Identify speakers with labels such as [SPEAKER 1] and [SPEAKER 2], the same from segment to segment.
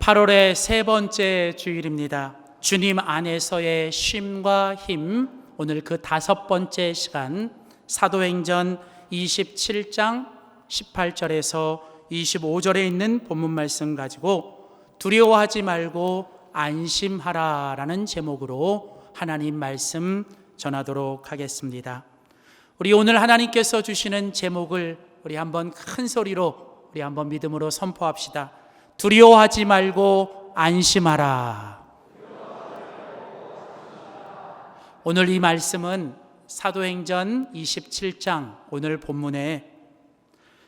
[SPEAKER 1] 8월의 세 번째 주일입니다. 주님 안에서의 쉼과 힘, 오늘 그 다섯 번째 시간 사도행전 27장 18절에서 25절에 있는 본문 말씀 가지고 두려워하지 말고 안심하라 라는 제목으로 하나님 말씀 전하도록 하겠습니다. 우리 오늘 하나님께서 주시는 제목을 우리 한번 큰 소리로 우리 한번 믿음으로 선포합시다. 두려워하지 말고 안심하라. 오늘 이 말씀은 사도행전 27장 오늘 본문에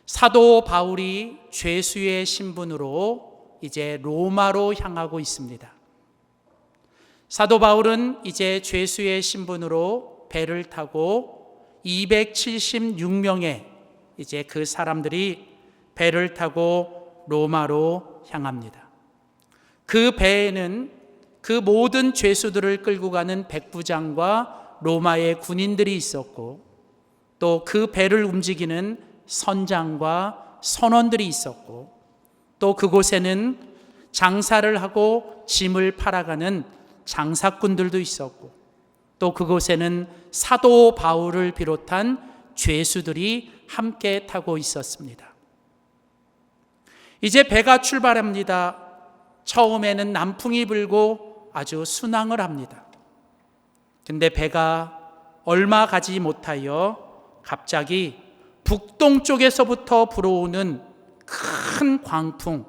[SPEAKER 1] 사도 바울이 죄수의 신분으로 이제 로마로 향하고 있습니다. 사도 바울은 이제 죄수의 신분으로 배를 타고 276명의 이제 그 사람들이 배를 타고 로마로 향합니다. 그 배에는 그 모든 죄수들을 끌고 가는 백부장과 로마의 군인들이 있었고 또 그 배를 움직이는 선장과 선원들이 있었고 또 그곳에는 장사를 하고 짐을 팔아가는 장사꾼들도 있었고 또 그곳에는 사도 바울을 비롯한 죄수들이 함께 타고 있었습니다. 이제 배가 출발합니다. 처음에는 남풍이 불고 아주 순항을 합니다. 근데 배가 얼마 가지 못하여 갑자기 북동쪽에서부터 불어오는 큰 광풍,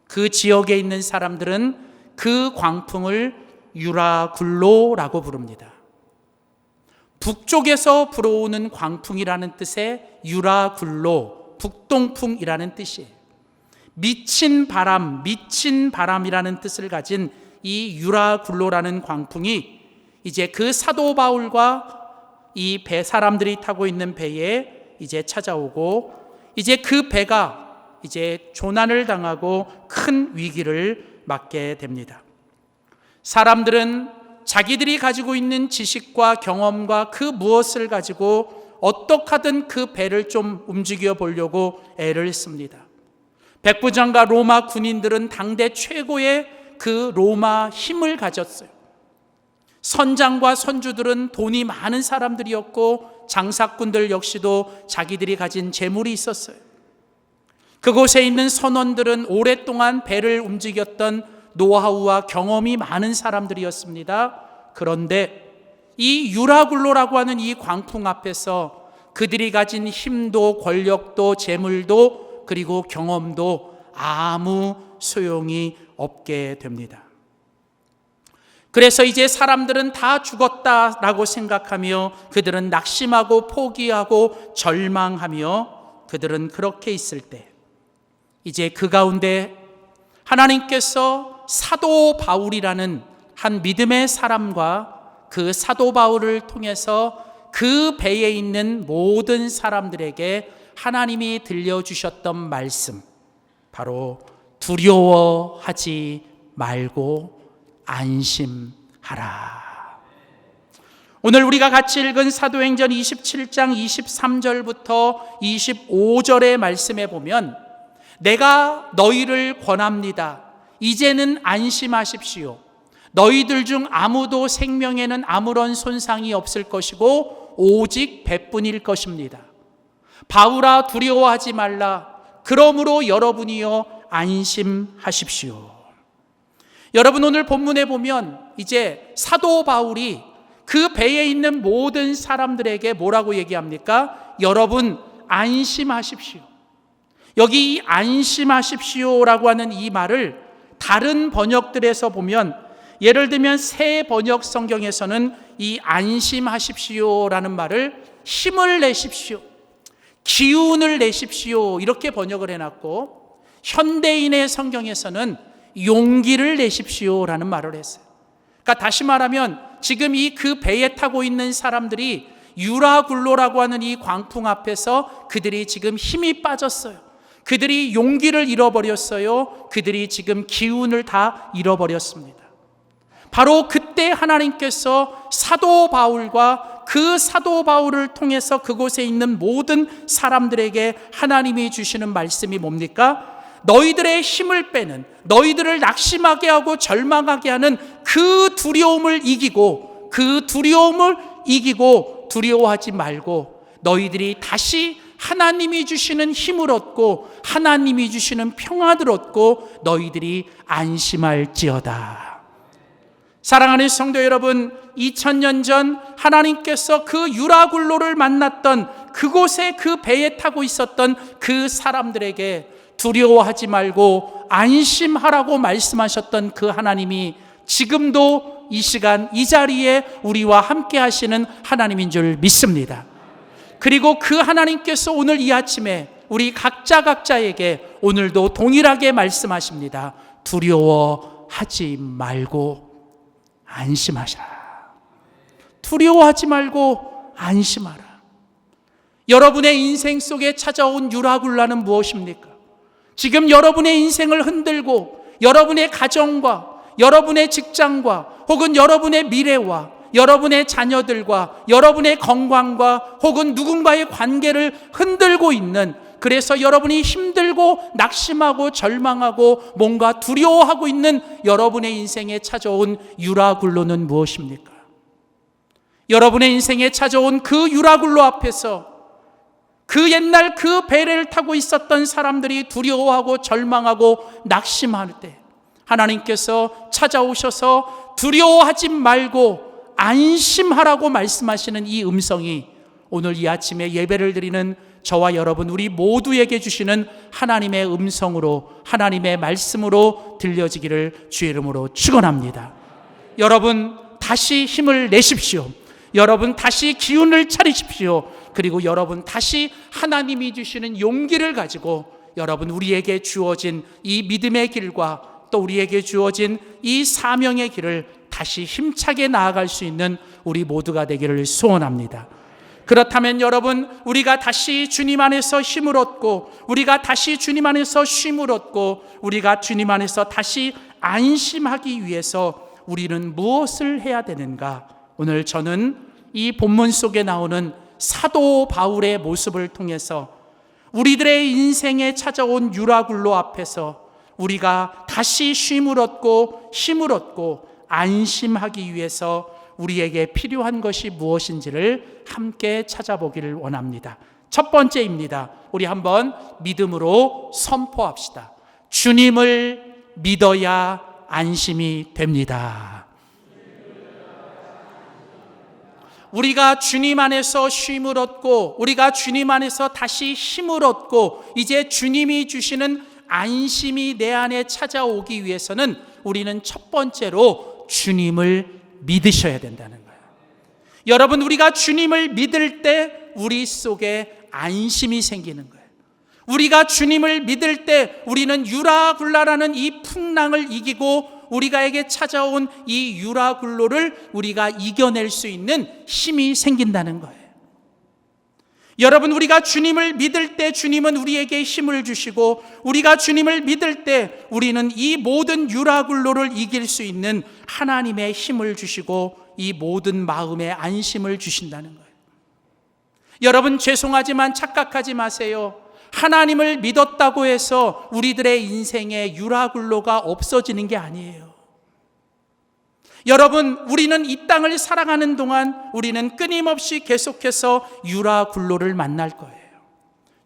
[SPEAKER 1] 그 지역에 있는 사람들은 그 광풍을 유라굴로라고 부릅니다. 북쪽에서 불어오는 광풍이라는 뜻의 유라굴로, 북동풍이라는 뜻이에요. 미친 바람이라는 뜻을 가진 이 유라굴로라는 광풍이 이제 그 사도 바울과 이 배 사람들이 타고 있는 배에 이제 찾아오고 이제 그 배가 이제 조난을 당하고 큰 위기를 맞게 됩니다. 사람들은 자기들이 가지고 있는 지식과 경험과 그 무엇을 가지고 어떻게 하든 그 배를 좀 움직여 보려고 애를 씁니다. 백부장과 로마 군인들은 당대 최고의 그 로마 힘을 가졌어요. 선장과 선주들은 돈이 많은 사람들이었고 장사꾼들 역시도 자기들이 가진 재물이 있었어요. 그곳에 있는 선원들은 오랫동안 배를 움직였던 노하우와 경험이 많은 사람들이었습니다. 그런데 이 유라굴로라고 하는 이 광풍 앞에서 그들이 가진 힘도 권력도 재물도 그리고 경험도 아무 소용이 없게 됩니다. 그래서 이제 사람들은 다 죽었다라고 생각하며 그들은 낙심하고 포기하고 절망하며 그들은 그렇게 있을 때 이제 그 가운데 하나님께서 사도 바울이라는 한 믿음의 사람과 그 사도 바울을 통해서 그 배에 있는 모든 사람들에게 하나님이 들려주셨던 말씀, 바로 두려워하지 말고 안심하라. 오늘 우리가 같이 읽은 사도행전 27장 23절부터 25절의 말씀에 보면 내가 너희를 권합니다. 이제는 안심하십시오. 너희들 중 아무도 생명에는 아무런 손상이 없을 것이고 오직 배뿐일 것입니다. 바울아 두려워하지 말라. 그러므로 여러분이요 안심하십시오. 여러분 오늘 본문에 보면 이제 사도 바울이 그 배에 있는 모든 사람들에게 뭐라고 얘기합니까? 여러분 안심하십시오. 여기 이 안심하십시오라고 하는 이 말을 다른 번역들에서 보면 예를 들면 새 번역 성경에서는 이 안심하십시오라는 말을 힘을 내십시오, 기운을 내십시오 이렇게 번역을 해놨고 현대인의 성경에서는 용기를 내십시오라는 말을 했어요. 그러니까 다시 말하면 지금 이 그 배에 타고 있는 사람들이 유라굴로라고 하는 이 광풍 앞에서 그들이 지금 힘이 빠졌어요. 그들이 용기를 잃어버렸어요. 그들이 지금 기운을 다 잃어버렸습니다. 바로 그때 하나님께서 사도 바울과 그 사도 바울을 통해서 그곳에 있는 모든 사람들에게 하나님이 주시는 말씀이 뭡니까? 너희들의 힘을 빼는, 너희들을 낙심하게 하고 절망하게 하는 그 두려움을 이기고, 두려워하지 말고 너희들이 다시 하나님이 주시는 힘을 얻고 하나님이 주시는 평안을 얻고 너희들이 안심할지어다. 사랑하는 성도 여러분, 2000년 전 하나님께서 그 유라굴로를 만났던 그곳에 그 배에 타고 있었던 그 사람들에게 두려워하지 말고 안심하라고 말씀하셨던 그 하나님이 지금도 이 시간 이 자리에 우리와 함께 하시는 하나님인 줄 믿습니다. 그리고 그 하나님께서 오늘 이 아침에 우리 각자에게 오늘도 동일하게 말씀하십니다. 두려워하지 말고 안심하시라. 두려워하지 말고 안심하라. 여러분의 인생 속에 찾아온 유라굴라는 무엇입니까? 지금 여러분의 인생을 흔들고 여러분의 가정과 여러분의 직장과 혹은 여러분의 미래와 여러분의 자녀들과 여러분의 건강과 혹은 누군가의 관계를 흔들고 있는, 그래서 여러분이 힘들고 낙심하고 절망하고 뭔가 두려워하고 있는 여러분의 인생에 찾아온 유라굴로는 무엇입니까? 여러분의 인생에 찾아온 그 유라굴로 앞에서 그 옛날 그 배를 타고 있었던 사람들이 두려워하고 절망하고 낙심할 때 하나님께서 찾아오셔서 두려워하지 말고 안심하라고 말씀하시는 이 음성이 오늘 이 아침에 예배를 드리는 저와 여러분 우리 모두에게 주시는 하나님의 음성으로, 하나님의 말씀으로 들려지기를 주의 이름으로 축원합니다. 여러분 다시 힘을 내십시오. 여러분 다시 기운을 차리십시오. 그리고 여러분 다시 하나님이 주시는 용기를 가지고 여러분 우리에게 주어진 이 믿음의 길과 또 우리에게 주어진 이 사명의 길을 다시 힘차게 나아갈 수 있는 우리 모두가 되기를 소원합니다. 그렇다면 여러분, 우리가 다시 주님 안에서 힘을 얻고, 우리가 다시 주님 안에서 쉼을 얻고, 우리가 주님 안에서 다시 안심하기 위해서 우리는 무엇을 해야 되는가? 오늘 저는 이 본문 속에 나오는 사도 바울의 모습을 통해서 우리들의 인생에 찾아온 유라굴로 앞에서 우리가 다시 쉼을 얻고 힘을 얻고 안심하기 위해서 우리에게 필요한 것이 무엇인지를 함께 찾아보기를 원합니다. 첫 번째입니다. 우리 한번 믿음으로 선포합시다. 주님을 믿어야 안심이 됩니다. 우리가 주님 안에서 쉼을 얻고 우리가 주님 안에서 다시 힘을 얻고 이제 주님이 주시는 안심이 내 안에 찾아오기 위해서는 우리는 첫 번째로 주님을 믿으셔야 된다는 거예요. 여러분, 우리가 주님을 믿을 때 우리 속에 안심이 생기는 거예요. 우리가 주님을 믿을 때 우리는 유라굴라라는 이 풍랑을 이기고 우리가에게 찾아온 이 유라굴로를 우리가 이겨낼 수 있는 힘이 생긴다는 거예요. 여러분, 우리가 주님을 믿을 때 주님은 우리에게 힘을 주시고 우리가 주님을 믿을 때 우리는 이 모든 유라굴로를 이길 수 있는 하나님의 힘을 주시고 이 모든 마음의 안심을 주신다는 거예요. 여러분, 죄송하지만 착각하지 마세요. 하나님을 믿었다고 해서 우리들의 인생에 유라굴로가 없어지는 게 아니에요. 여러분, 우리는 이 땅을 살아가는 동안 우리는 끊임없이 계속해서 유라굴로를 만날 거예요.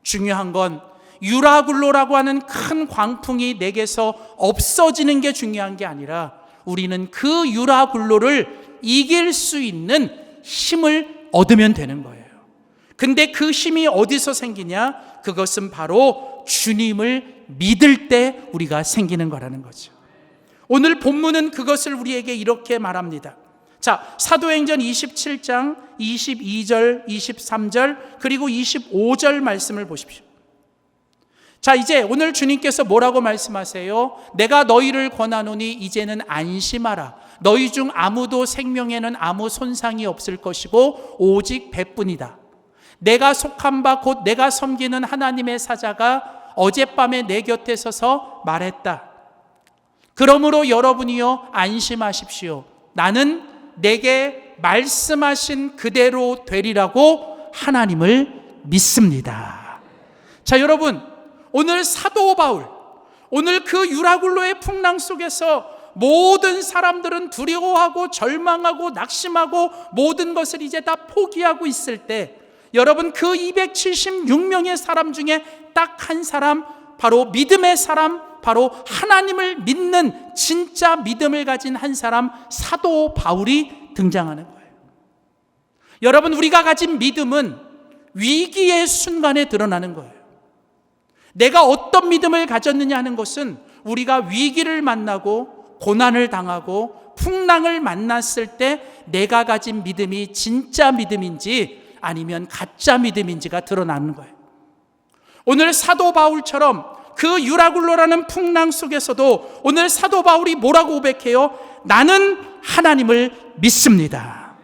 [SPEAKER 1] 중요한 건 유라굴로라고 하는 큰 광풍이 내게서 없어지는 게 중요한 게 아니라 우리는 그 유라굴로를 이길 수 있는 힘을 얻으면 되는 거예요. 근데 그 힘이 어디서 생기냐? 그것은 바로 주님을 믿을 때 우리가 생기는 거라는 거죠. 오늘 본문은 그것을 우리에게 이렇게 말합니다. 자, 사도행전 27장 22절, 23절 그리고 25절 말씀을 보십시오. 자, 이제 오늘 주님께서 뭐라고 말씀하세요? 내가 너희를 권하노니 이제는 안심하라. 너희 중 아무도 생명에는 아무 손상이 없을 것이고 오직 배뿐이다. 내가 속한 바 곧 내가 섬기는 하나님의 사자가 어젯밤에 내 곁에 서서 말했다. 그러므로 여러분이요 안심하십시오. 나는 내게 말씀하신 그대로 되리라고 하나님을 믿습니다. 자, 여러분, 오늘 사도 바울, 오늘 그 유라굴로의 풍랑 속에서 모든 사람들은 두려워하고 절망하고 낙심하고 모든 것을 이제 다 포기하고 있을 때, 여러분, 그 276명의 사람 중에 딱 한 사람, 바로 믿음의 사람, 바로 하나님을 믿는 진짜 믿음을 가진 한 사람, 사도 바울이 등장하는 거예요. 여러분, 우리가 가진 믿음은 위기의 순간에 드러나는 거예요. 내가 어떤 믿음을 가졌느냐 하는 것은 우리가 위기를 만나고 고난을 당하고 풍랑을 만났을 때 내가 가진 믿음이 진짜 믿음인지 아니면 가짜 믿음인지가 드러나는 거예요. 오늘 사도 바울처럼 그 유라굴로라는 풍랑 속에서도 오늘 사도 바울이 뭐라고 고백해요? 나는 하나님을 믿습니다.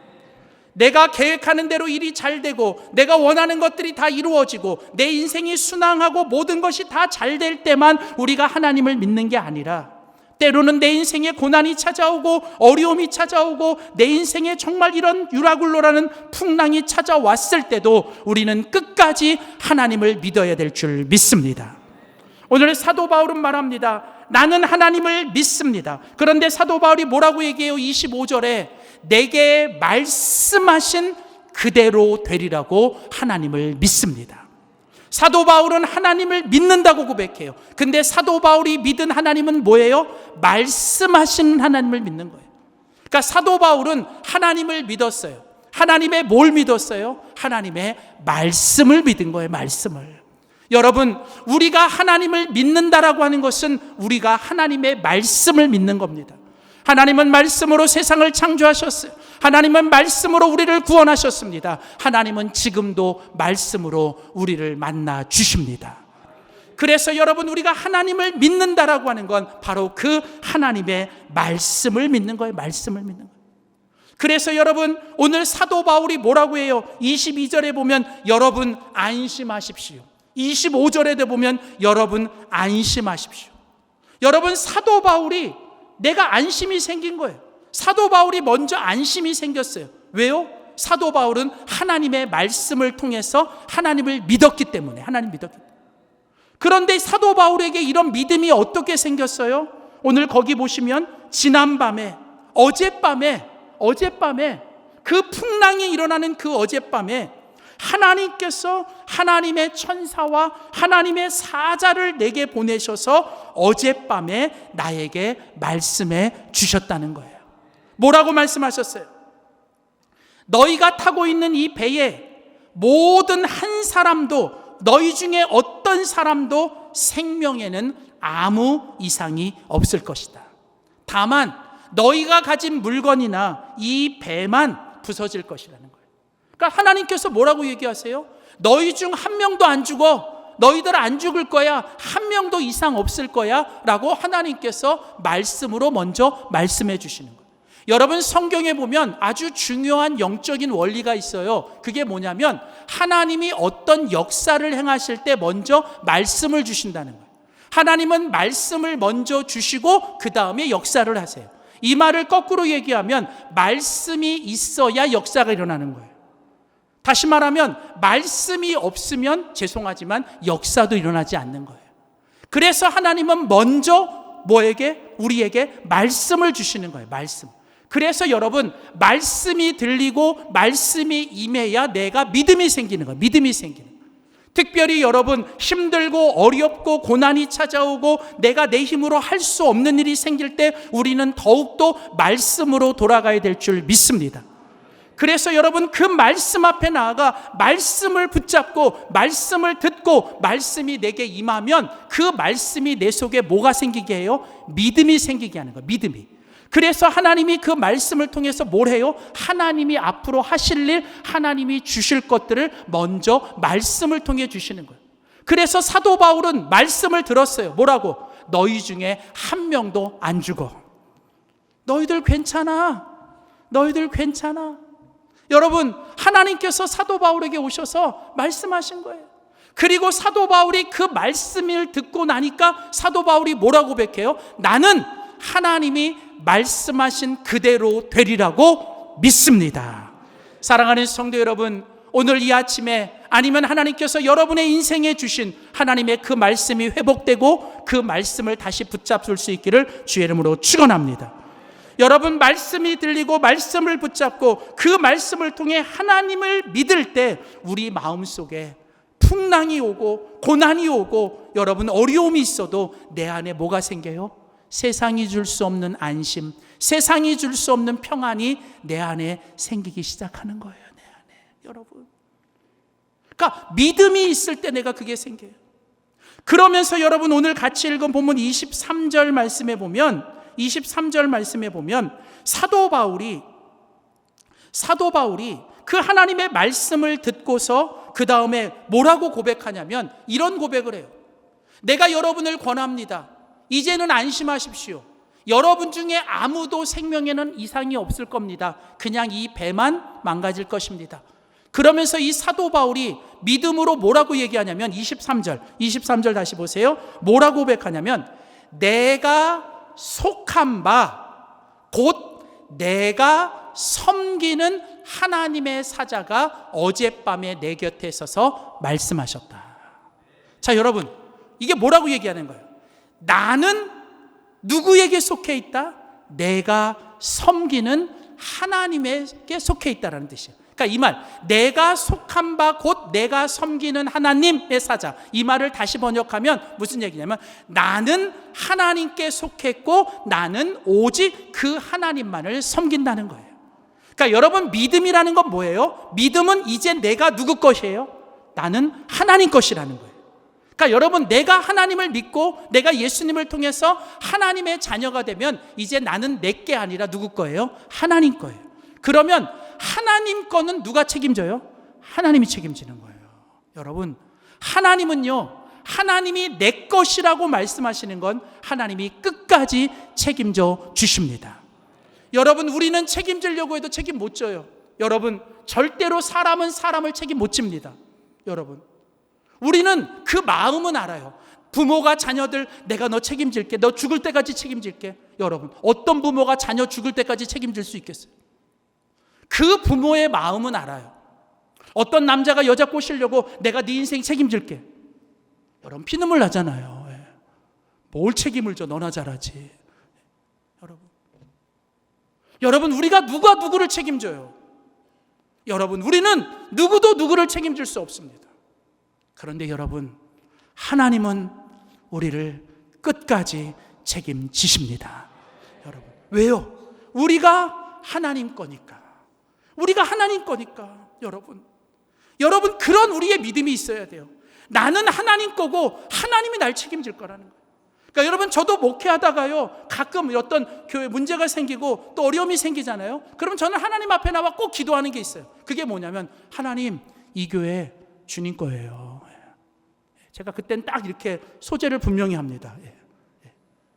[SPEAKER 1] 내가 계획하는 대로 일이 잘 되고 내가 원하는 것들이 다 이루어지고 내 인생이 순항하고 모든 것이 다 잘 될 때만 우리가 하나님을 믿는 게 아니라, 때로는 내 인생에 고난이 찾아오고 어려움이 찾아오고 내 인생에 정말 이런 유라굴로라는 풍랑이 찾아왔을 때도 우리는 끝까지 하나님을 믿어야 될 줄 믿습니다. 오늘 사도 바울은 말합니다. 나는 하나님을 믿습니다. 그런데 사도 바울이 뭐라고 얘기해요? 25절에 내게 말씀하신 그대로 되리라고 하나님을 믿습니다. 사도 바울은 하나님을 믿는다고 고백해요. 근데 사도 바울이 믿은 하나님은 뭐예요? 말씀하신 하나님을 믿는 거예요. 그러니까 사도 바울은 하나님을 믿었어요. 하나님의 뭘 믿었어요? 하나님의 말씀을 믿은 거예요. 말씀을. 여러분, 우리가 하나님을 믿는다라고 하는 것은 우리가 하나님의 말씀을 믿는 겁니다. 하나님은 말씀으로 세상을 창조하셨어요. 하나님은 말씀으로 우리를 구원하셨습니다. 하나님은 지금도 말씀으로 우리를 만나 주십니다. 그래서 여러분, 우리가 하나님을 믿는다라고 하는 건 바로 그 하나님의 말씀을 믿는 거예요. 말씀을 믿는 거예요. 그래서 여러분, 오늘 사도 바울이 뭐라고 해요? 22절에 보면 여러분 안심하십시오. 25절에 보면 여러분 안심하십시오. 여러분, 사도 바울이 내가 안심이 생긴 거예요. 사도 바울이 먼저 안심이 생겼어요. 왜요? 사도 바울은 하나님의 말씀을 통해서 하나님을 믿었기 때문에. 하나님 믿었기 때문에. 그런데 사도 바울에게 이런 믿음이 어떻게 생겼어요? 오늘 거기 보시면 지난밤에, 어젯밤에 그 풍랑이 일어나는 그 어젯밤에 하나님께서 하나님의 천사와 하나님의 사자를 내게 보내셔서 어젯밤에 나에게 말씀해 주셨다는 거예요. 뭐라고 말씀하셨어요? 너희가 타고 있는 이 배에 모든 한 사람도, 너희 중에 어떤 사람도 생명에는 아무 이상이 없을 것이다. 다만 너희가 가진 물건이나 이 배만 부서질 것이라는 거예요. 그러니까 하나님께서 뭐라고 얘기하세요? 너희 중 한 명도 안 죽어. 너희들 안 죽을 거야. 한 명도 이상 없을 거야. 라고 하나님께서 말씀으로 먼저 말씀해 주시는 거예요. 여러분, 성경에 보면 아주 중요한 영적인 원리가 있어요. 그게 뭐냐면 하나님이 어떤 역사를 행하실 때 먼저 말씀을 주신다는 거예요. 하나님은 말씀을 먼저 주시고 그 다음에 역사를 하세요. 이 말을 거꾸로 얘기하면 말씀이 있어야 역사가 일어나는 거예요. 다시 말하면 말씀이 없으면 죄송하지만 역사도 일어나지 않는 거예요. 그래서 하나님은 먼저 우리에게 말씀을 주시는 거예요. 말씀. 그래서 여러분, 말씀이 들리고 말씀이 임해야 내가 믿음이 생기는 거예요. 믿음이 생기는 거예요. 특별히 여러분, 힘들고 어렵고 고난이 찾아오고 내가 내 힘으로 할 수 없는 일이 생길 때 우리는 더욱더 말씀으로 돌아가야 될 줄 믿습니다. 그래서 여러분, 그 말씀 앞에 나아가 말씀을 붙잡고 말씀을 듣고 말씀이 내게 임하면 그 말씀이 내 속에 뭐가 생기게 해요? 믿음이 생기게 하는 거예요. 믿음이. 그래서 하나님이 그 말씀을 통해서 뭘 해요? 하나님이 앞으로 하실 일, 하나님이 주실 것들을 먼저 말씀을 통해 주시는 거예요. 그래서 사도 바울은 말씀을 들었어요. 뭐라고? 너희 중에 한 명도 안 죽어. 너희들 괜찮아. 너희들 괜찮아. 여러분, 하나님께서 사도 바울에게 오셔서 말씀하신 거예요. 그리고 사도 바울이 그 말씀을 듣고 나니까 사도 바울이 뭐라고 고백해요? 나는 하나님이 말씀하신 그대로 되리라고 믿습니다. 사랑하는 성도 여러분, 오늘 이 아침에 아니면 하나님께서 여러분의 인생에 주신 하나님의 그 말씀이 회복되고 그 말씀을 다시 붙잡을 수 있기를 주의 이름으로 축원합니다. 여러분, 말씀이 들리고 말씀을 붙잡고 그 말씀을 통해 하나님을 믿을 때 우리 마음속에 풍랑이 오고 고난이 오고 여러분 어려움이 있어도 내 안에 뭐가 생겨요? 세상이 줄 수 없는 안심, 세상이 줄 수 없는 평안이 내 안에 생기기 시작하는 거예요. 내 안에. 여러분, 그러니까 믿음이 있을 때 내가 그게 생겨요. 그러면서 여러분, 오늘 같이 읽은 본문 23절 말씀에 보면 사도 바울이 그 하나님의 말씀을 듣고서 그 다음에 뭐라고 고백하냐면 이런 고백을 해요. 내가 여러분을 권합니다. 이제는 안심하십시오. 여러분 중에 아무도 생명에는 이상이 없을 겁니다. 그냥 이 배만 망가질 것입니다. 그러면서 이 사도 바울이 믿음으로 뭐라고 얘기하냐면 23절 다시 보세요. 뭐라고 고백하냐면 내가 속한 바 곧 내가 섬기는 하나님의 사자가 어젯밤에 내 곁에 서서 말씀하셨다. 자, 여러분, 이게 뭐라고 얘기하는 거예요? 나는 누구에게 속해 있다? 내가 섬기는 하나님에게 속해 있다라는 뜻이에요. 그러니까 이 말, 내가 속한 바 곧 내가 섬기는 하나님의 사자, 이 말을 다시 번역하면 무슨 얘기냐면 나는 하나님께 속했고 나는 오직 그 하나님만을 섬긴다는 거예요. 그러니까 여러분, 믿음이라는 건 뭐예요? 믿음은 이제 내가 누구 것이에요? 나는 하나님 것이라는 거예요. 그러니까 여러분, 내가 하나님을 믿고 내가 예수님을 통해서 하나님의 자녀가 되면 이제 나는 내 게 아니라 누구 거예요? 하나님 거예요. 그러면 하나님 거는 누가 책임져요? 하나님이 책임지는 거예요. 여러분, 하나님은요, 하나님이 내 것이라고 말씀하시는 건 하나님이 끝까지 책임져 주십니다. 여러분, 우리는 책임지려고 해도 책임 못 져요. 여러분, 절대로 사람은 사람을 책임 못 집니다. 여러분, 우리는 그 마음은 알아요. 부모가 자녀들 내가 너 책임질게, 너 죽을 때까지 책임질게. 여러분, 어떤 부모가 자녀 죽을 때까지 책임질 수 있겠어요? 그 부모의 마음은 알아요. 어떤 남자가 여자 꼬시려고 내가 네 인생 책임질게. 여러분, 피눈물 나잖아요. 뭘 책임을 져? 너나 잘하지. 여러분, 우리가 누가 누구를 책임져요? 여러분, 우리는 누구도 누구를 책임질 수 없습니다. 그런데 여러분, 하나님은 우리를 끝까지 책임지십니다. 여러분, 왜요? 우리가 하나님 거니까. 우리가 하나님 거니까. 여러분, 그런 우리의 믿음이 있어야 돼요. 나는 하나님 거고 하나님이 날 책임질 거라는 거예요. 그러니까 여러분, 저도 목회하다가요, 가끔 어떤 교회 문제가 생기고 또 어려움이 생기잖아요. 그럼 저는 하나님 앞에 나와 꼭 기도하는 게 있어요. 그게 뭐냐면, 하나님, 이 교회 주님 거예요. 제가 그땐 딱 이렇게 소재를 분명히 합니다.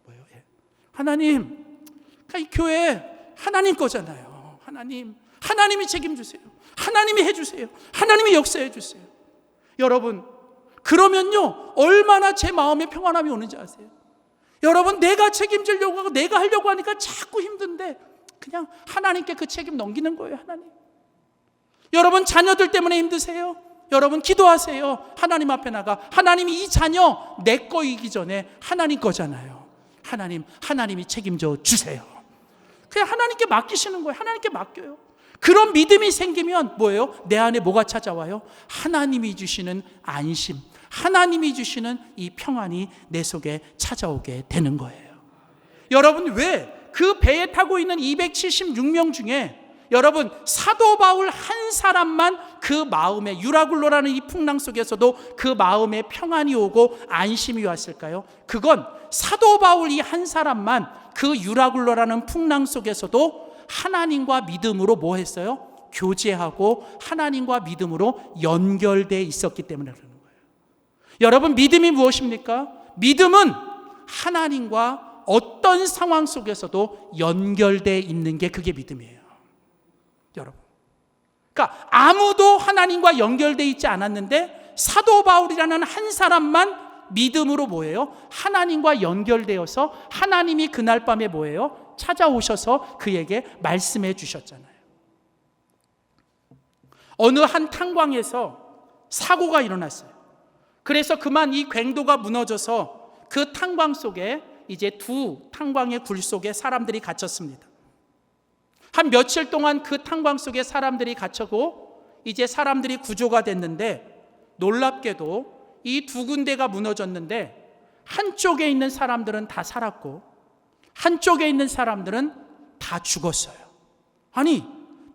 [SPEAKER 1] 뭐예요? 하나님, 그러니까 이 교회 하나님 거잖아요. 하나님이 책임주세요. 하나님이 해주세요. 하나님이 역사해 주세요. 여러분, 그러면요, 얼마나 제 마음에 평안함이 오는지 아세요? 여러분, 내가 책임지려고 하고 내가 하려고 하니까 자꾸 힘든데 그냥 하나님께 그 책임 넘기는 거예요. 하나님. 여러분, 자녀들 때문에 힘드세요? 여러분, 기도하세요. 하나님 앞에 나가. 하나님이 이 자녀 내 거이기 전에 하나님 거잖아요. 하나님이 책임져 주세요. 그냥 하나님께 맡기시는 거예요. 하나님께 맡겨요. 그런 믿음이 생기면 뭐예요? 내 안에 뭐가 찾아와요? 하나님이 주시는 안심, 하나님이 주시는 이 평안이 내 속에 찾아오게 되는 거예요. 여러분, 왜 그 배에 타고 있는 276명 중에 여러분, 사도 바울 한 사람만 그 마음에, 유라굴로라는 이 풍랑 속에서도 그 마음에 평안이 오고 안심이 왔을까요? 그건 사도 바울 이 한 사람만 그 유라굴로라는 풍랑 속에서도 하나님과 믿음으로 뭐 했어요? 교제하고 하나님과 믿음으로 연결되어 있었기 때문에 그러는 거예요. 여러분, 믿음이 무엇입니까? 믿음은 하나님과 어떤 상황 속에서도 연결되어 있는 게 그게 믿음이에요. 여러분, 그러니까 아무도 하나님과 연결되어 있지 않았는데 사도 바울이라는 한 사람만 믿음으로 뭐예요? 하나님과 연결되어서 하나님이 그날 밤에 뭐예요? 찾아오셔서 그에게 말씀해 주셨잖아요. 어느 한 탄광에서 사고가 일어났어요. 그래서 그만 이 궤도가 무너져서 그 탄광 속에 이제 두 탄광의 굴 속에 사람들이 갇혔습니다. 한 며칠 동안 그 탄광 속에 사람들이 갇혀고 이제 사람들이 구조가 됐는데, 놀랍게도 이 두 군데가 무너졌는데 한쪽에 있는 사람들은 다 살았고 한쪽에 있는 사람들은 다 죽었어요. 아니,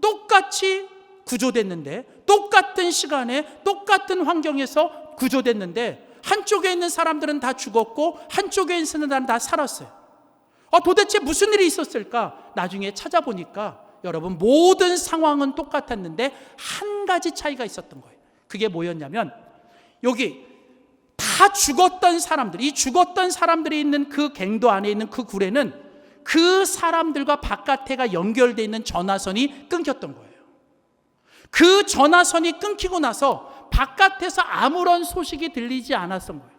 [SPEAKER 1] 똑같이 구조됐는데, 똑같은 시간에 똑같은 환경에서 구조됐는데 한쪽에 있는 사람들은 다 죽었고 한쪽에 있는 사람들은 다 살았어요. 도대체 무슨 일이 있었을까? 나중에 찾아보니까 여러분, 모든 상황은 똑같았는데 한 가지 차이가 있었던 거예요. 그게 뭐였냐면, 여기 다 죽었던 사람들, 이 죽었던 사람들이 있는 그 갱도 안에 있는 그 굴에는 그 사람들과 바깥에가 연결되어 있는 전화선이 끊겼던 거예요. 그 전화선이 끊기고 나서 바깥에서 아무런 소식이 들리지 않았던 거예요.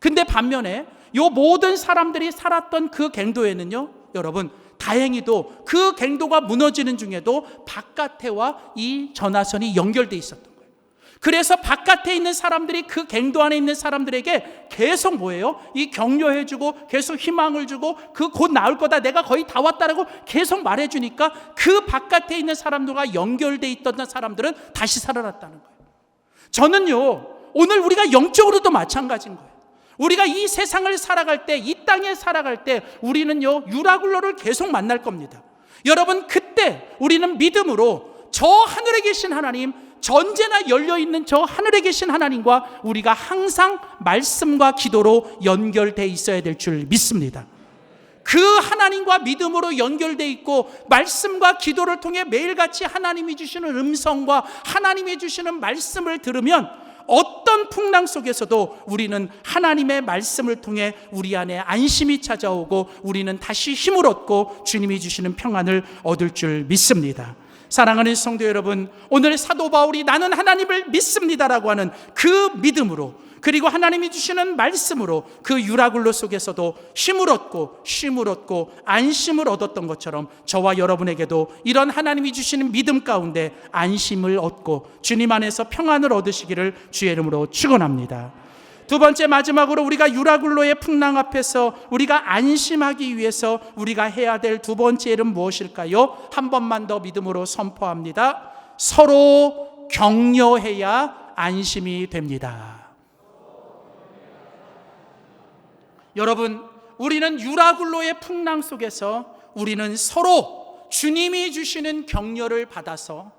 [SPEAKER 1] 근데 반면에 이 모든 사람들이 살았던 그 갱도에는요, 여러분, 다행히도 그 갱도가 무너지는 중에도 바깥에와 이 전화선이 연결되어 있었던 거예요. 그래서 바깥에 있는 사람들이 그 갱도 안에 있는 사람들에게 계속 뭐예요? 이 격려해주고 계속 희망을 주고 그 곧 나올 거다, 내가 거의 다 왔다라고 계속 말해주니까 그 바깥에 있는 사람들과 연결되어 있던 사람들은 다시 살아났다는 거예요. 저는요, 오늘 우리가 영적으로도 마찬가지인 거예요. 우리가 이 세상을 살아갈 때, 이 땅에 살아갈 때 우리는요, 유라굴로를 계속 만날 겁니다. 여러분, 그때 우리는 믿음으로 저 하늘에 계신 하나님, 전제나 열려있는 저 하늘에 계신 하나님과 우리가 항상 말씀과 기도로 연결되어 있어야 될 줄 믿습니다. 그 하나님과 믿음으로 연결되어 있고 말씀과 기도를 통해 매일같이 하나님이 주시는 음성과 하나님이 주시는 말씀을 들으면 어떤 풍랑 속에서도 우리는 하나님의 말씀을 통해 우리 안에 안심이 찾아오고 우리는 다시 힘을 얻고 주님이 주시는 평안을 얻을 줄 믿습니다. 사랑하는 성도 여러분, 오늘 사도 바울이 나는 하나님을 믿습니다라고 하는 그 믿음으로, 그리고 하나님이 주시는 말씀으로 그 유라굴로 속에서도 힘을 얻고 쉼을 얻고 안심을 얻었던 것처럼 저와 여러분에게도 이런 하나님이 주시는 믿음 가운데 안심을 얻고 주님 안에서 평안을 얻으시기를 주의 이름으로 축원합니다. 두 번째, 마지막으로 우리가 유라굴로의 풍랑 앞에서 우리가 안심하기 위해서 우리가 해야 될 두 번째 일은 무엇일까요? 한 번만 더 믿음으로 선포합니다. 서로 격려해야 안심이 됩니다. 여러분, 우리는 유라굴로의 풍랑 속에서 우리는 서로 주님이 주시는 격려를 받아서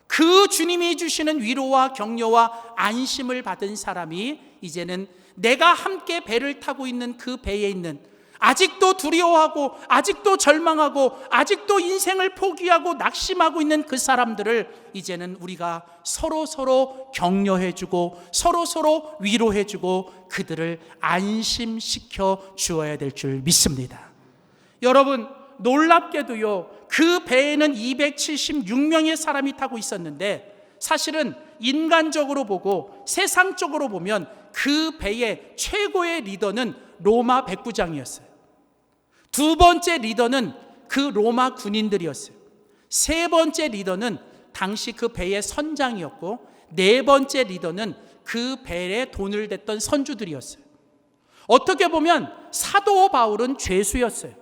[SPEAKER 1] 그 주님이 주시는 위로와 격려와 안심을 받은 사람이 이제는 내가 함께 배를 타고 있는 그 배에 있는, 아직도 두려워하고 아직도 절망하고 아직도 인생을 포기하고 낙심하고 있는 그 사람들을 이제는 우리가 서로 격려해주고 서로 위로해주고 그들을 안심시켜 주어야 될 줄 믿습니다. 여러분, 놀랍게도요, 그 배에는 276명의 사람이 타고 있었는데 사실은 인간적으로 보고 세상적으로 보면 그 배의 최고의 리더는 로마 백부장이었어요. 두 번째 리더는 그 로마 군인들이었어요. 세 번째 리더는 당시 그 배의 선장이었고, 네 번째 리더는 그 배에 돈을 댔던 선주들이었어요. 어떻게 보면 사도 바울은 죄수였어요.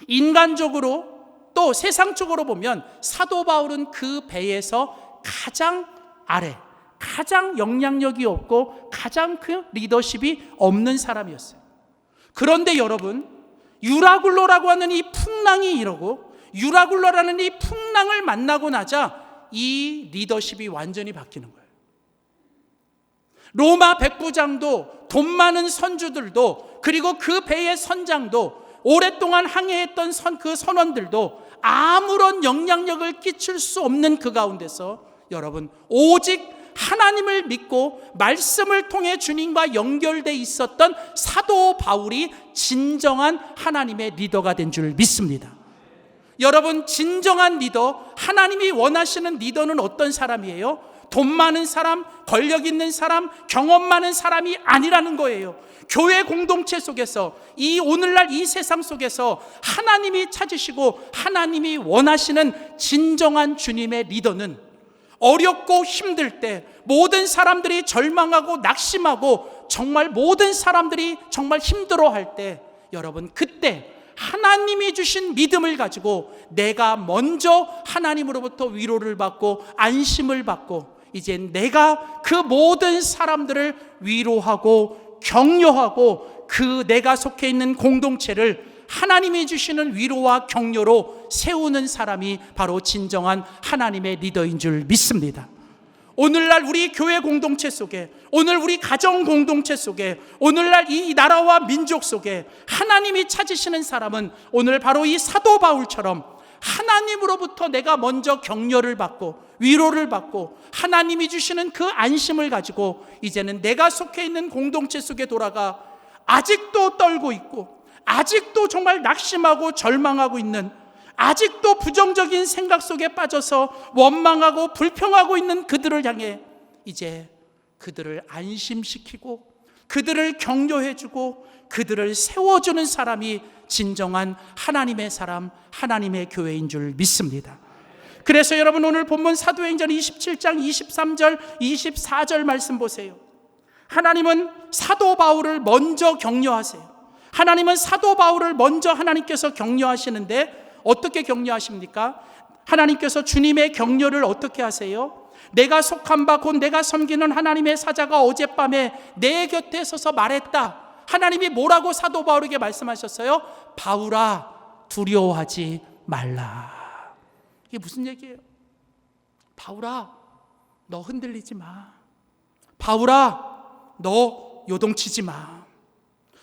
[SPEAKER 1] 인간적으로 또 세상적으로 보면 사도 바울은 그 배에서 가장 아래, 가장 영향력이 없고 가장 그 리더십이 없는 사람이었어요. 그런데 여러분, 유라굴로라고 하는 이 풍랑이 이러고 유라굴로라는 이 풍랑을 만나고 나자 이 리더십이 완전히 바뀌는 거예요. 로마 백부장도, 돈 많은 선주들도, 그리고 그 배의 선장도, 오랫동안 항해했던 그 선원들도 아무런 영향력을 끼칠 수 없는 그 가운데서 여러분, 오직 하나님을 믿고 말씀을 통해 주님과 연결되어 있었던 사도 바울이 진정한 하나님의 리더가 된 줄 믿습니다. 여러분, 진정한 리더, 하나님이 원하시는 리더는 어떤 사람이에요? 돈 많은 사람, 권력 있는 사람, 경험 많은 사람이 아니라는 거예요. 교회 공동체 속에서, 이 오늘날 이 세상 속에서 하나님이 찾으시고 하나님이 원하시는 진정한 주님의 리더는 어렵고 힘들 때, 모든 사람들이 절망하고 낙심하고 정말 모든 사람들이 정말 힘들어할 때, 여러분 그때 하나님이 주신 믿음을 가지고 내가 먼저 하나님으로부터 위로를 받고 안심을 받고, 이제 내가 그 모든 사람들을 위로하고 격려하고 그 내가 속해 있는 공동체를 하나님이 주시는 위로와 격려로 세우는 사람이 바로 진정한 하나님의 리더인 줄 믿습니다. 오늘날 우리 교회 공동체 속에, 오늘 우리 가정 공동체 속에, 오늘날 이 나라와 민족 속에 하나님이 찾으시는 사람은 오늘 바로 이 사도 바울처럼 하나님으로부터 내가 먼저 격려를 받고 위로를 받고 하나님이 주시는 그 안심을 가지고 이제는 내가 속해 있는 공동체 속에 돌아가 아직도 떨고 있고 아직도 정말 낙심하고 절망하고 있는, 아직도 부정적인 생각 속에 빠져서 원망하고 불평하고 있는 그들을 향해 이제 그들을 안심시키고 그들을 격려해주고 그들을 세워주는 사람이 진정한 하나님의 사람, 하나님의 교회인 줄 믿습니다. 그래서 여러분 오늘 본문 사도행전 27장 23절 24절 말씀 보세요. 하나님은 사도 바울을 먼저 격려하세요. 하나님은 사도 바울을 먼저 하나님께서 격려하시는데 어떻게 격려하십니까? 하나님께서 주님의 격려를 어떻게 하세요? 내가 속한 바 곧 내가 섬기는 하나님의 사자가 어젯밤에 내 곁에 서서 말했다. 하나님이 뭐라고 사도 바울에게 말씀하셨어요? 바울아, 두려워하지 말라. 이게 무슨 얘기예요? 바울아, 너 흔들리지 마. 바울아, 너 요동치지 마.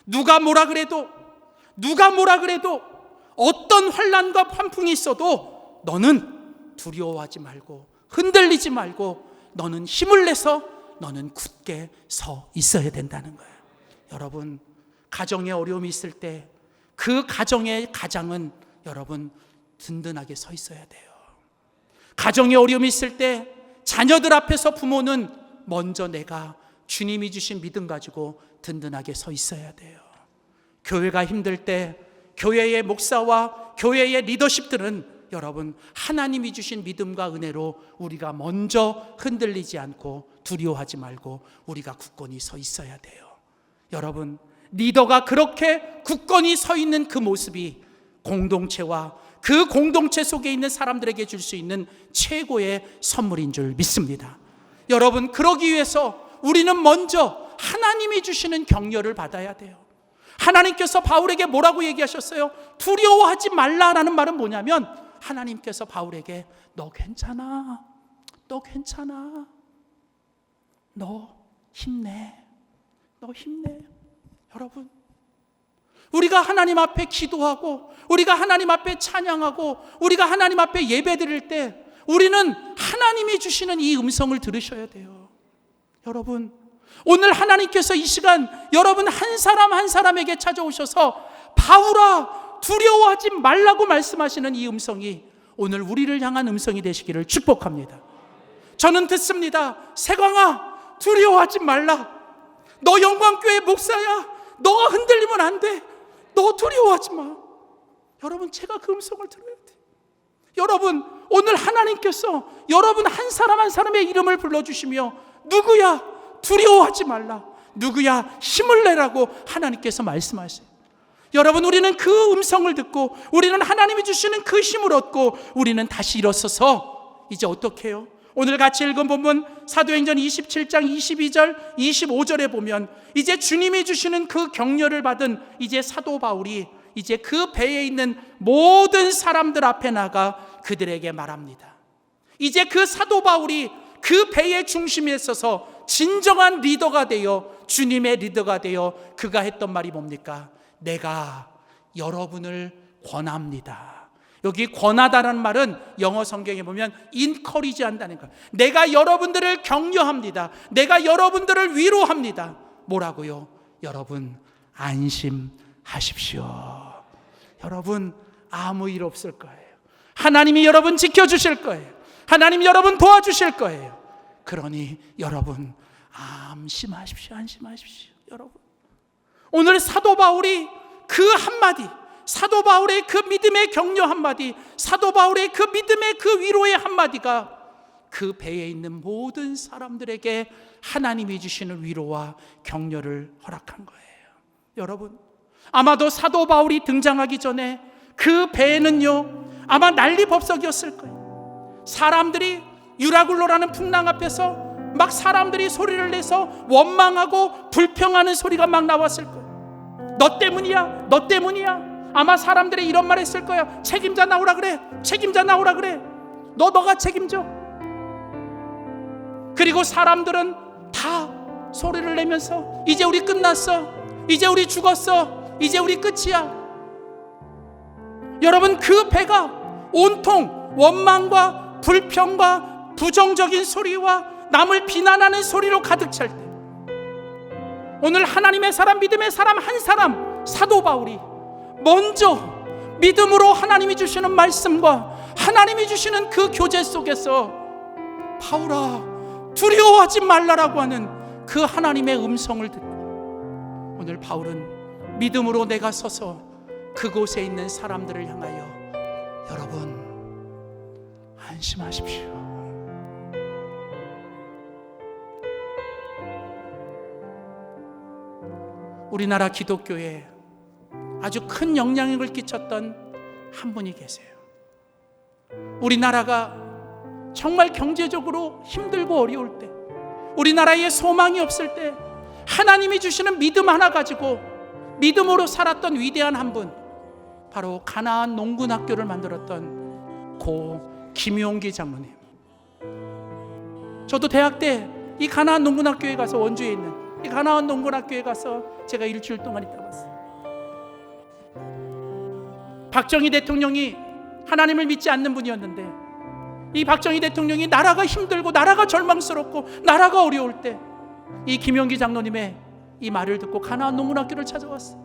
[SPEAKER 1] 누가 뭐라 그래도 어떤 환난과 환풍이 있어도 너는 두려워하지 말고 흔들리지 말고 너는 힘을 내서 너는 굳게 서 있어야 된다는 거예요. 여러분, 가정에 어려움이 있을 때 그 가정의 가장은 여러분 든든하게 서 있어야 돼요. 가정에 어려움이 있을 때 자녀들 앞에서 부모는 먼저 내가 주님이 주신 믿음 가지고 든든하게 서 있어야 돼요. 교회가 힘들 때 교회의 목사와 교회의 리더십들은 여러분 하나님이 주신 믿음과 은혜로 우리가 먼저 흔들리지 않고 두려워하지 말고 우리가 굳건히 서 있어야 돼요. 여러분, 리더가 그렇게 굳건히 서 있는 그 모습이 공동체와 그 공동체 속에 있는 사람들에게 줄 수 있는 최고의 선물인 줄 믿습니다. 여러분, 그러기 위해서 우리는 먼저 하나님이 주시는 격려를 받아야 돼요. 하나님께서 바울에게 뭐라고 얘기하셨어요? 두려워하지 말라라는 말은 뭐냐면 하나님께서 바울에게 너 괜찮아, 너 괜찮아, 너 힘내, 너 힘내. 여러분, 우리가 하나님 앞에 기도하고 우리가 하나님 앞에 찬양하고 우리가 하나님 앞에 예배드릴 때 우리는 하나님이 주시는 이 음성을 들으셔야 돼요. 여러분, 오늘 하나님께서 이 시간 여러분 한 사람 한 사람에게 찾아오셔서 바울아 두려워하지 말라고 말씀하시는 이 음성이 오늘 우리를 향한 음성이 되시기를 축복합니다. 저는 듣습니다. 세광아, 두려워하지 말라. 너 영광교회 목사야. 너가 흔들리면 안 돼. 너 두려워하지 마. 여러분, 제가 그 음성을 들어야 돼. 여러분, 오늘 하나님께서 여러분 한 사람 한 사람의 이름을 불러주시며 누구야 두려워하지 말라, 누구야 힘을 내라고 하나님께서 말씀하세요. 여러분, 우리는 그 음성을 듣고 우리는 하나님이 주시는 그 힘을 얻고 우리는 다시 일어서서 이제 어떻게 해요? 오늘 같이 읽은 본문 사도행전 27장 22절 25절에 보면 이제 주님이 주시는 그 격려를 받은 이제 사도 바울이 이제 그 배에 있는 모든 사람들 앞에 나가 그들에게 말합니다. 이제 그 사도 바울이 그 배의 중심에 있어서 진정한 리더가 되어 주님의 리더가 되어 그가 했던 말이 뭡니까? 내가 여러분을 권합니다. 여기 권하다라는 말은 영어 성경에 보면 encourage 한다는 거예요. 내가 여러분들을 격려합니다. 내가 여러분들을 위로합니다. 뭐라고요? 여러분 안심하십시오. 여러분 아무 일 없을 거예요. 하나님이 여러분 지켜주실 거예요. 하나님 여러분 도와주실 거예요. 그러니 여러분 안심하십시오. 안심하십시오. 여러분, 오늘 사도 바울이 그 한마디, 사도 바울의 그 믿음의 격려 한마디, 사도 바울의 그 믿음의 그 위로의 한마디가 그 배에 있는 모든 사람들에게 하나님이 주시는 위로와 격려를 허락한 거예요. 여러분, 아마도 사도 바울이 등장하기 전에 그 배에는요, 아마 난리법석이었을 거예요. 사람들이 유라굴로라는 풍랑 앞에서 막 사람들이 소리를 내서 원망하고 불평하는 소리가 막 나왔을 거예요. 너 때문이야, 너 때문이야. 아마 사람들이 이런 말 했을 거야. 책임자 나오라 그래, 책임자 나오라 그래. 너가 책임져. 그리고 사람들은 다 소리를 내면서 이제 우리 끝났어, 이제 우리 죽었어, 이제 우리 끝이야. 여러분, 그 배가 온통 원망과 불평과 부정적인 소리와 남을 비난하는 소리로 가득 찰 때, 오늘 하나님의 사람, 믿음의 사람 한 사람, 사도 바울이 먼저 믿음으로 하나님이 주시는 말씀과 하나님이 주시는 그 교제 속에서 바울아 두려워하지 말라라고 하는 그 하나님의 음성을 듣고, 오늘 바울은 믿음으로 내가 서서 그곳에 있는 사람들을 향하여 여러분 안심하십시오. 우리나라 기독교에 아주 큰 영향력을 끼쳤던 한 분이 계세요. 우리나라가 정말 경제적으로 힘들고 어려울 때, 우리나라에 소망이 없을 때 하나님이 주시는 믿음 하나 가지고 믿음으로 살았던 위대한 한 분, 바로 가나안 농군학교를 만들었던 고 김용기 장로님. 저도 대학 때 이 가나안 농군학교에 가서, 원주에 있는 이 가나안 농군학교에 가서 제가 일주일 동안 있다 왔어요. 박정희 대통령이 하나님을 믿지 않는 분이었는데, 이 박정희 대통령이 나라가 힘들고 나라가 절망스럽고 나라가 어려울 때 이 김용기 장로님의 이 말을 듣고 가나안 농군학교를 찾아왔어요.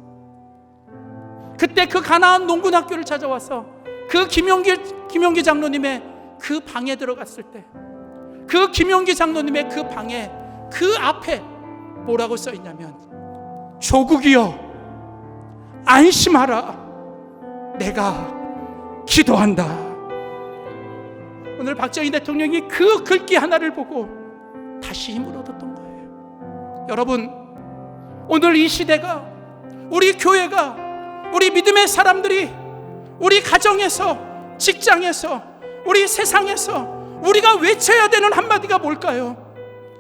[SPEAKER 1] 그때 그 가나안 농군학교를 찾아와서 그 김용기 장로님의 그 방에 들어갔을 때, 그 김용기 장로님의 그 방에 그 앞에 뭐라고 써 있냐면, 조국이여 안심하라, 내가 기도한다. 오늘 박정희 대통령이 그 글귀 하나를 보고 다시 힘을 얻었던 거예요. 여러분, 오늘 이 시대가, 우리 교회가, 우리 믿음의 사람들이 우리 가정에서, 직장에서, 우리 세상에서 우리가 외쳐야 되는 한마디가 뭘까요?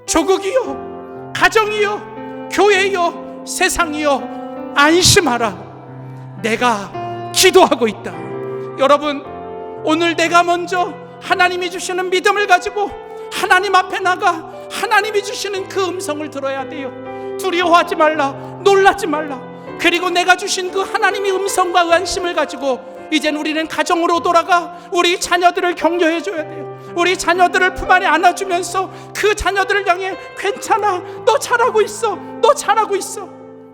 [SPEAKER 1] 조국이여, 가정이여, 교회여, 세상이여 안심하라, 내가 기도하고 있다. 여러분, 오늘 내가 먼저 하나님이 주시는 믿음을 가지고 하나님 앞에 나가 하나님이 주시는 그 음성을 들어야 돼요. 두려워하지 말라, 놀라지 말라. 그리고 내가 주신 그 하나님의 음성과 안심을 가지고 이젠 우리는 가정으로 돌아가 우리 자녀들을 격려해 줘야 돼요. 우리 자녀들을 품 안에 안아주면서 그 자녀들을 향해 괜찮아, 너 잘하고 있어, 너 잘하고 있어.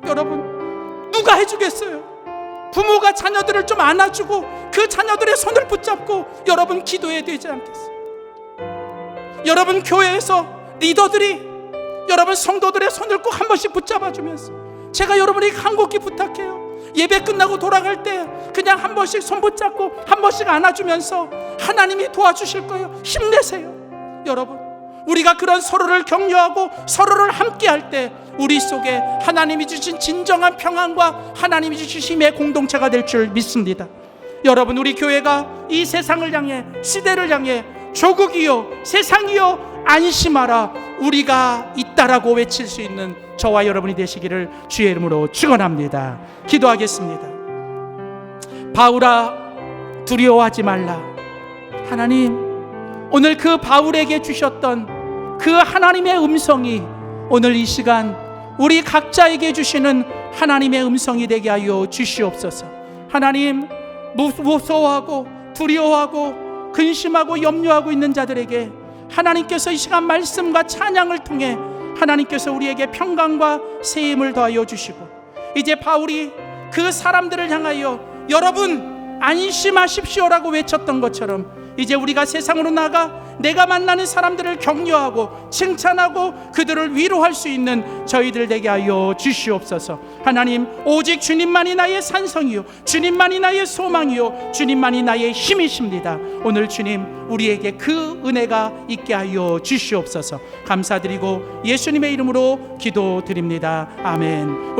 [SPEAKER 1] 여러분, 누가 해주겠어요? 부모가 자녀들을 좀 안아주고 그 자녀들의 손을 붙잡고 여러분 기도해야 되지 않겠어요? 여러분, 교회에서 리더들이 여러분 성도들의 손을 꼭 한 번씩 붙잡아주면서, 제가 여러분에게 간곡히 부탁해요. 예배 끝나고 돌아갈 때 그냥 한 번씩 손 붙잡고 한 번씩 안아주면서 하나님이 도와주실 거예요. 힘내세요. 여러분, 우리가 그런 서로를 격려하고 서로를 함께 할 때 우리 속에 하나님이 주신 진정한 평안과 하나님이 주신 힘의 공동체가 될 줄 믿습니다. 여러분, 우리 교회가 이 세상을 향해, 시대를 향해 조국이요, 세상이요 안심하라, 우리가 있다라고 외칠 수 있는 저와 여러분이 되시기를 주의 이름으로 축원합니다. 기도하겠습니다. 바울아 두려워하지 말라. 하나님, 오늘 그 바울에게 주셨던 그 하나님의 음성이 오늘 이 시간 우리 각자에게 주시는 하나님의 음성이 되게 하여 주시옵소서. 하나님, 무서워하고 두려워하고 근심하고 염려하고 있는 자들에게 하나님께서 이 시간 말씀과 찬양을 통해 하나님께서 우리에게 평강과 세임을 더하여 주시고, 이제 바울이 그 사람들을 향하여 여러분 안심하십시오라고 외쳤던 것처럼 이제 우리가 세상으로 나가 내가 만나는 사람들을 격려하고 칭찬하고 그들을 위로할 수 있는 저희들 되게 하여 주시옵소서. 하나님, 오직 주님만이 나의 산성이요 주님만이 나의 소망이요 주님만이 나의 힘이십니다. 오늘 주님 우리에게 그 은혜가 있게 하여 주시옵소서. 감사드리고 예수님의 이름으로 기도드립니다. 아멘.